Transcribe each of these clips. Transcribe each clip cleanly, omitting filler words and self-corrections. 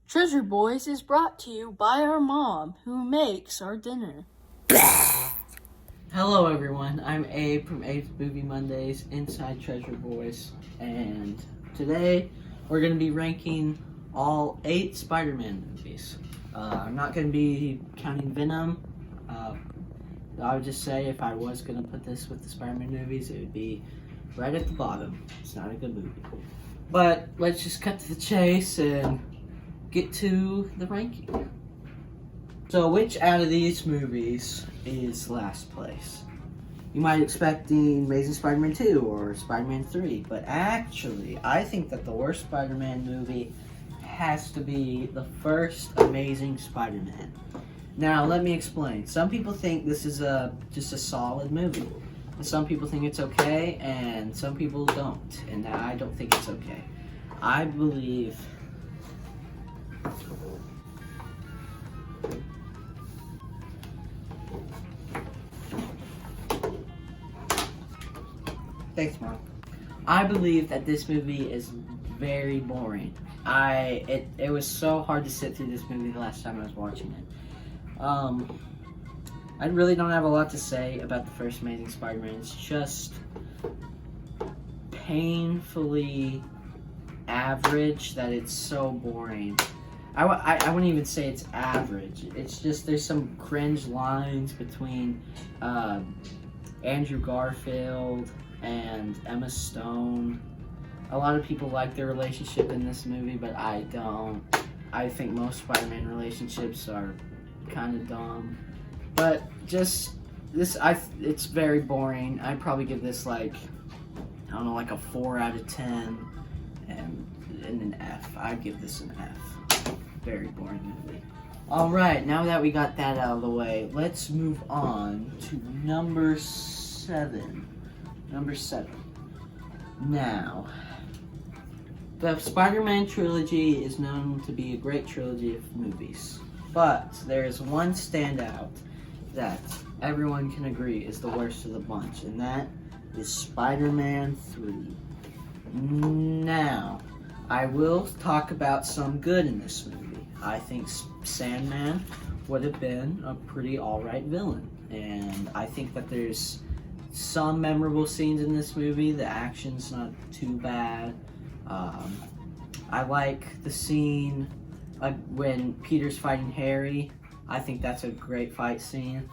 Treasure Boys is brought to you by our mom, who makes our dinner. Hello everyone, I'm Abe from Abe's Movie Mondays Inside Treasure Boys, and today we're going to be ranking all 8 Spider-Man movies. I'm not going to be counting Venom. I would just say if I was going to put this with the Spider-Man movies, it would be right at the bottom. It's not a good movie. But let's just cut to the chase and get to the ranking. So which out of these movies is last place? You might expect the Amazing Spider-Man 2 or Spider-Man 3, but actually, I think that the worst Spider-Man movie has to be the first Amazing Spider-Man. Now, let me explain. Some people think this is just a solid movie. Some people think it's okay, and some people don't, and I don't think it's okay. I believe Thanks, Mom. I believe that this movie is very boring. It was so hard to sit through this movie the last time I was watching it. I really don't have a lot to say about the first Amazing Spider-Man. It's just painfully average that it's so boring. I wouldn't even say it's average. It's just there's some cringe lines between Andrew Garfield and Emma Stone. A lot of people like their relationship in this movie, but I don't. I think most Spider-Man relationships are kind of dumb. But just it's very boring. I'd probably give this like, I don't know, like a 4 out of 10 and an F. I'd give this an F. Very boring movie. Alright, now that we got that out of the way, let's move on to number 7. Number 7. Now, the Spider-Man trilogy is known to be a great trilogy of movies, but there is one standout that everyone can agree is the worst of the bunch, and that is Spider-Man 3. Now, I will talk about some good in this movie. I think Sandman would have been a pretty alright villain, and I think that there's some memorable scenes in this movie. The action's not too bad. I like the scene when Peter's fighting Harry. I think that's a great fight scene.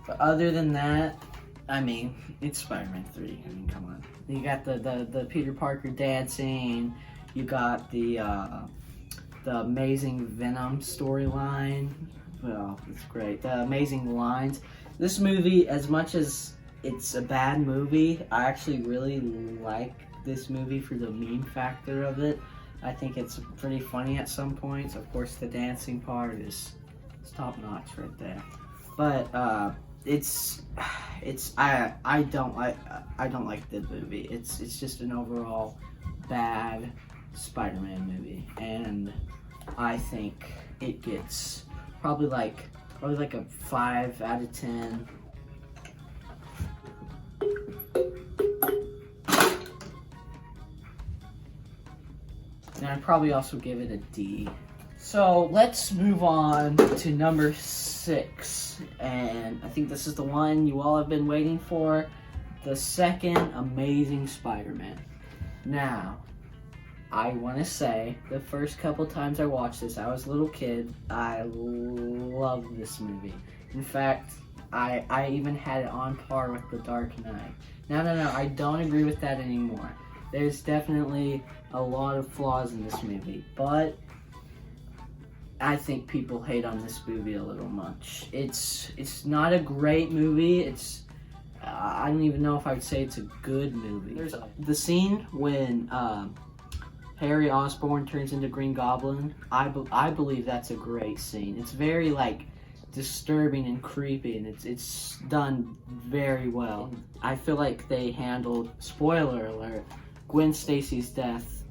But other than that, I mean, it's Spider-Man 3. I mean, come on. You got the Peter Parker dancing. You got the Amazing Venom storyline. Well, it's great. The amazing lines. This movie, as much as it's a bad movie, I actually really like this movie for the meme factor of it. I think it's pretty funny at some points. Of course, the dancing part is top notch right there. But I don't like the movie. It's just an overall bad Spider-Man movie, and I think it gets probably like a 5 out of 10. And I'd probably also give it a D. So let's move on to number 6. And I think this is the one you all have been waiting for. The second Amazing Spider-Man. Now, I want to say, the first couple times I watched this, I was a little kid. I loved this movie. In fact, I even had it on par with The Dark Knight. No, I don't agree with that anymore. There's definitely a lot of flaws in this movie, but I think people hate on this movie a little much. It's not a great movie. I don't even know if I would say it's a good movie. There's the scene when Harry Osborn turns into Green Goblin. I believe that's a great scene. It's very like disturbing and creepy, and it's done very well. I feel like they handled, spoiler alert, Gwen Stacy's death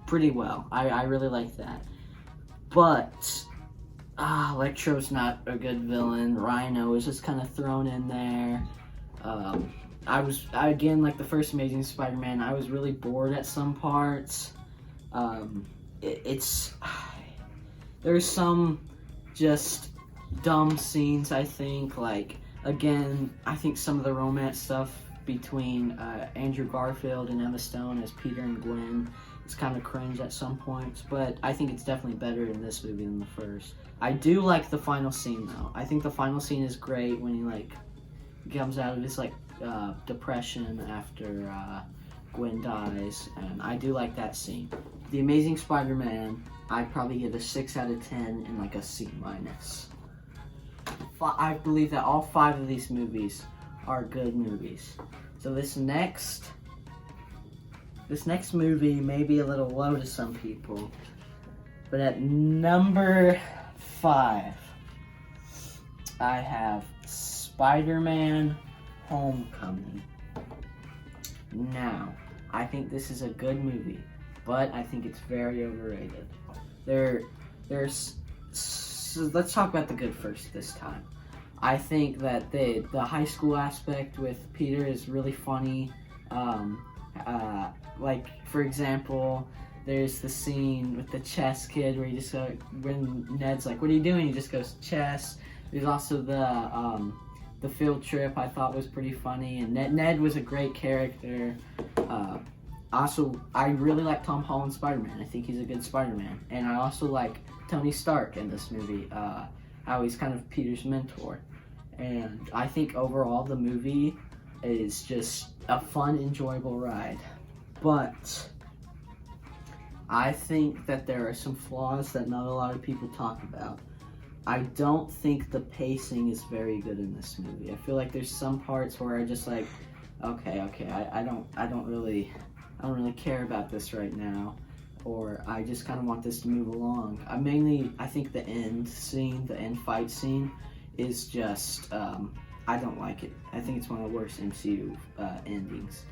pretty well. I really like that. But Electro's not a good villain. Rhino is just kind of thrown in there. Again, like the first Amazing Spider-Man, I was really bored at some parts. It's There's some just dumb scenes, I think. Like, again, I think some of the romance stuff between Andrew Garfield and Emma Stone as Peter and Gwen is kind of cringe at some points, but I think it's definitely better in this movie than the first. I do like the final scene, though. I think the final scene is great when he, like, comes out of his, like, depression after Gwen dies, and I do like that scene. The Amazing Spider-Man, I'd probably give a 6 out of 10 and like a C-. I believe that all 5 of these movies are good movies. So this next movie may be a little low to some people, but at number 5, I have Spider-Man Homecoming. Now, I think this is a good movie, but I think it's very overrated. So let's talk about the good first this time. I think that the high school aspect with Peter is really funny. Like, for example, there's the scene with the chess kid where he just when Ned's like, "What are you doing?" He just goes, "Chess." There's also the field trip I thought was pretty funny, and Ned was a great character. Also, I really like Tom Holland's Spider-Man. I think he's a good Spider-Man. And I also like Tony Stark in this movie, how he's kind of Peter's mentor. And I think overall the movie is just a fun, enjoyable ride. But I think that there are some flaws that not a lot of people talk about. I don't think the pacing is very good in this movie. I feel like there's some parts where I just like, okay, I don't really care about this right now, or I just kind of want this to move along. I think the end fight scene is just, I don't like it. I think it's one of the worst MCU endings.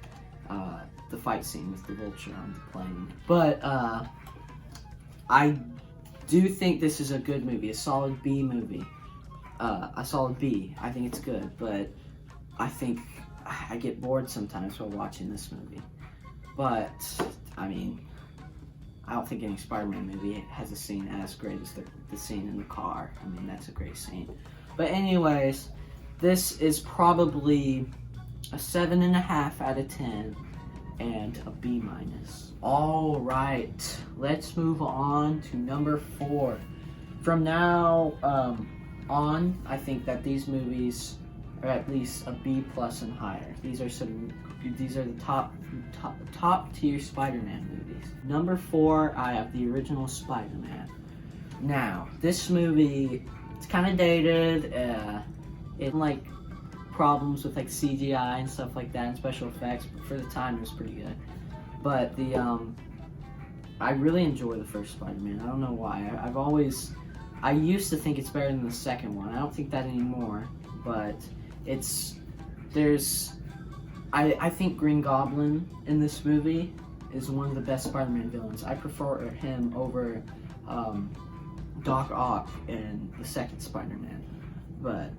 The fight scene with the Vulture on the plane. But I do think this is a good movie, a solid B movie. A solid B. I think it's good, but I think I get bored sometimes while watching this movie. But, I mean, I don't think any Spider-Man movie has a scene as great as the scene in the car. I mean, that's a great scene. But anyways, this is probably a 7.5 out of 10 and a B-. All right, let's move on to number 4. From now on, I think that these movies are at least a B+ and higher. These are the top tier Spider-Man movies. Number 4, I have the original Spider-Man. Now, this movie, it's kind of dated. It like problems with like CGI and stuff like that and special effects, but for the time it was pretty good. But I really enjoy the first Spider-Man. I don't know why. I used to think it's better than the second one. I don't think that anymore, but I think Green Goblin in this movie is one of the best Spider-Man villains. I prefer him over Doc Ock in the second Spider-Man. But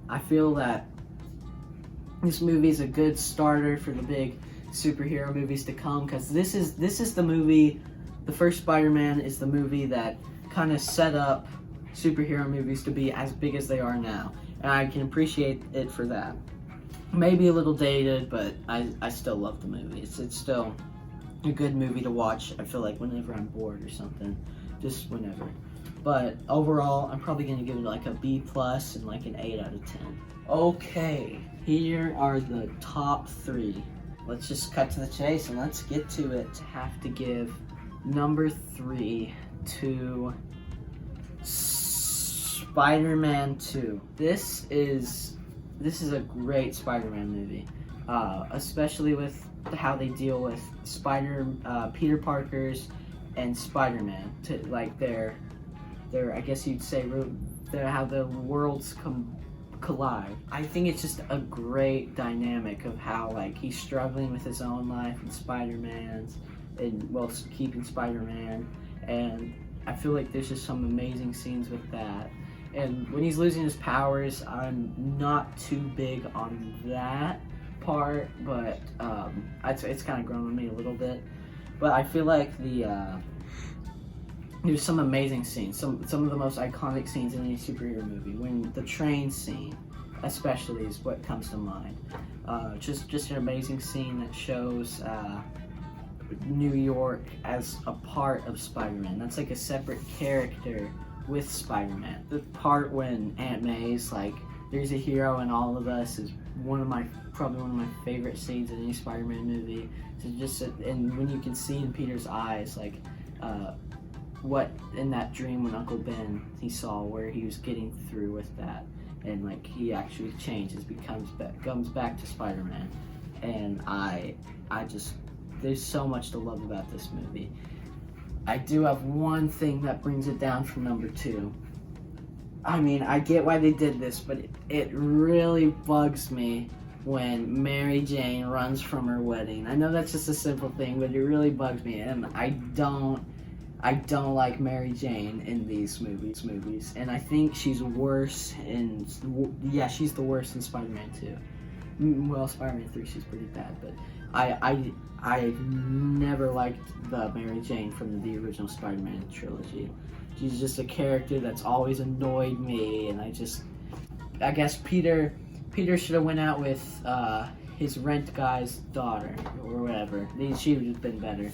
I feel that this movie is a good starter for the big superhero movies to come, because this is the movie, the first Spider-Man is the movie that kind of set up superhero movies to be as big as they are now, and I can appreciate it for that. Maybe a little dated, but I still love the movie. It's still a good movie to watch. I feel like whenever I'm bored or something, just whenever. But overall, I'm probably gonna give it like a B+ and like an 8 out of 10. Okay, here are the top 3. Let's just cut to the chase and let's get to it. I have to give number 3 to Spider-Man 2. This is a great Spider-Man movie, especially with how they deal with Peter Parker's and Spider-Man, to like their I guess you'd say how the worlds collide. I think it's just a great dynamic of how like he's struggling with his own life and Spider-Man's, and well, keeping Spider-Man, and I feel like there's just some amazing scenes with that. And when he's losing his powers, I'm not too big on that part, but it's kind of grown on me a little bit. But I feel like There's some amazing scenes, some of the most iconic scenes in any superhero movie. When the train scene, especially, is what comes to mind. Just an amazing scene that shows New York as a part of Spider-Man. That's like a separate character with Spider-Man. The part when Aunt May's like, "There's a hero in all of us," is probably one of my favorite scenes in any Spider-Man movie. So and when you can see in Peter's eyes, like, what in that dream when Uncle Ben he saw, where he was getting through with that, and like he actually changes, comes back to Spider-Man, and I just, there's so much to love about this movie. I do have one thing that brings it down from number 2. I mean, I get why they did this, but it really bugs me when Mary Jane runs from her wedding. I know that's just a simple thing, but it really bugs me, and I don't like Mary Jane in these movies, and I think she's worse she's the worst in Spider-Man 2. Well, Spider-Man 3, she's pretty bad, but I never liked the Mary Jane from the original Spider-Man trilogy. She's just a character that's always annoyed me, and I guess Peter should have went out with his rent guy's daughter or whatever. She would have been better.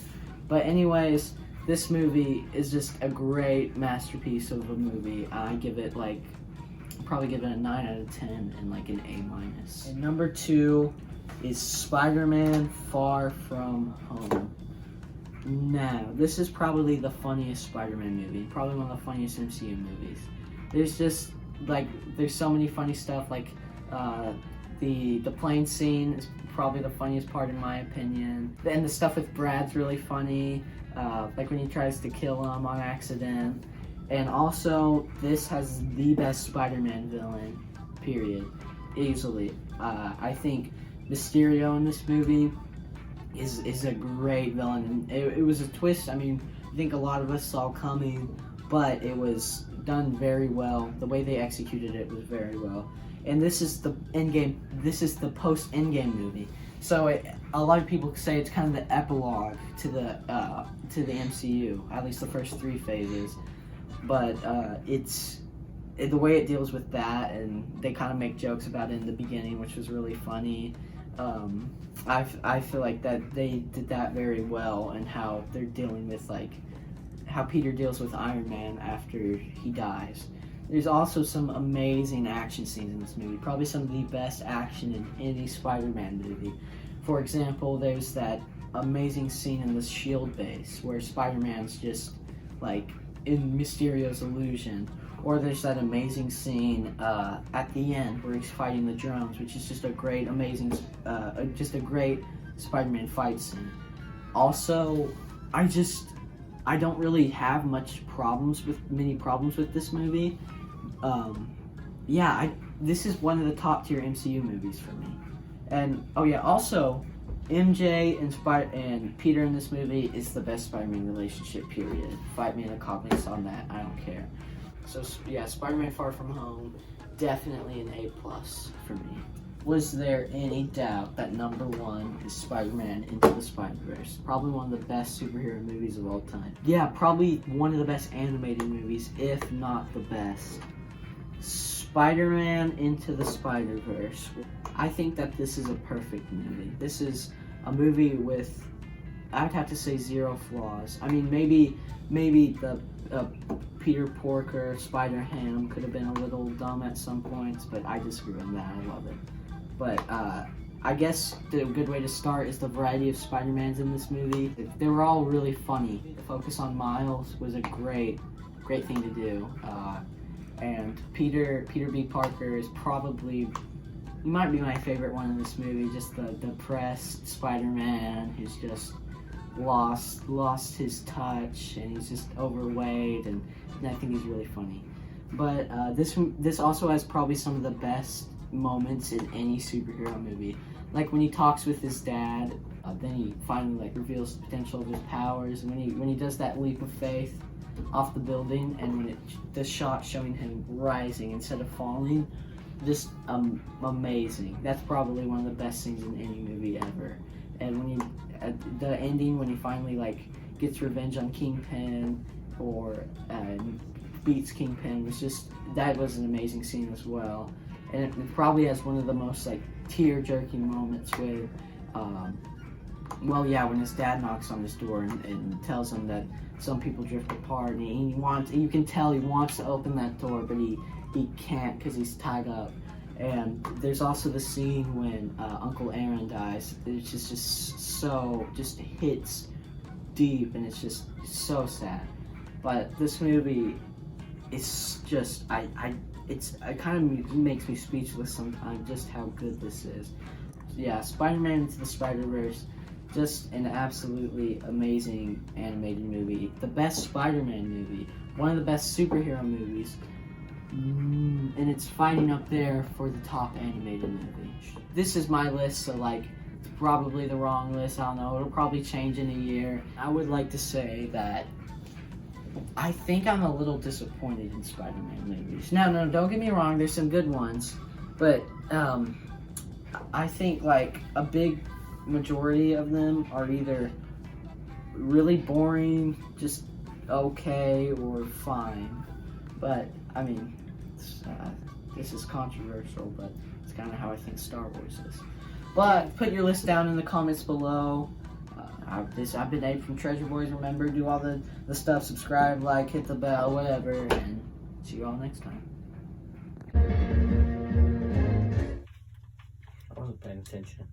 But anyways, this movie is just a great masterpiece of a movie. I probably give it a 9 out of 10 and like an A-. And number 2 is Spider-Man Far From Home. Now, this is probably the funniest Spider-Man movie, probably one of the funniest MCU movies. There's just there's so many funny stuff, like the plane scene is probably the funniest part in my opinion. And the stuff with Brad's really funny, like when he tries to kill him on accident. And also, this has the best Spider-Man villain, period, easily. I think Mysterio in this movie is a great villain. And it was a twist, I mean, I think a lot of us saw coming, but it was done very well. The way they executed it was very well. And this is the post-Endgame movie. So a lot of people say it's kind of the epilogue to the MCU, at least the first 3 phases. But it's the way it deals with that, and they kind of make jokes about it in the beginning, which was really funny. I feel like that they did that very well, and how they're dealing with how Peter deals with Iron Man after he dies. There's also some amazing action scenes in this movie, probably some of the best action in any Spider-Man movie. For example, there's that amazing scene in the S.H.I.E.L.D. base where Spider-Man's just in Mysterio's illusion. Or there's that amazing scene at the end where he's fighting the drones, which is just a great, amazing, just a great Spider-Man fight scene. Also, I don't really have many problems with this movie. This is one of the top tier MCU movies for me. And also, MJ and Peter in this movie is the best Spider-Man relationship, period. Fight me in the comments on that, I don't care. So yeah, Spider-Man Far From Home, definitely an A+ for me. Was there any doubt that number 1 is Spider-Man Into the Spider-Verse? Probably one of the best superhero movies of all time. Yeah, probably one of the best animated movies, if not the best. Spider-Man Into the Spider-Verse. I think that this is a perfect movie. This is a movie with, I'd have to say, 0 flaws. I mean, maybe the Peter Porker Spider-Ham could have been a little dumb at some points, but I disagree on that. I love it. But I guess the good way to start is the variety of Spider-Mans in this movie. They were all really funny. The focus on Miles was a great thing to do. And Peter B. Parker is probably, he might be my favorite one in this movie. Just the depressed Spider-Man who's just lost his touch, and he's just overweight, and I think he's really funny. But this also has probably some of the best moments in any superhero movie. Like when he talks with his dad, then he finally reveals the potential of his powers, and when he does that leap of faith off the building, and when the shot showing him rising instead of falling, just amazing. That's probably one of the best scenes in any movie ever. And when at the ending, when he finally gets revenge on Kingpin, or beats Kingpin that was an amazing scene as well. And it probably has one of the most like tear-jerking moments with, when his dad knocks on his door and tells him that some people drift apart, and you can tell he wants to open that door, but he can't because he's tied up. And there's also the scene when Uncle Aaron dies. It's just hits deep, and it's just so sad. But this movie, it's just it kind of makes me speechless sometimes just how good this is. Yeah, Spider-Man Into the Spider-Verse, just an absolutely amazing animated movie. The best Spider-Man movie, one of the best superhero movies, and it's fighting up there for the top animated movie. This is my list, so like, it's probably the wrong list, I don't know, it'll probably change in a year. I would like to say that I think I'm a little disappointed in Spider-Man movies. No, don't get me wrong, there's some good ones, but I think like a big majority of them are either really boring, just okay, or fine. But I mean, this is controversial, but it's kind of how I think Star Wars is. But put your list down in the comments below. I've been Abe from Treasure Boys. Remember, do all the stuff, subscribe, like, hit the bell, whatever, and see you all next time. I wasn't paying attention.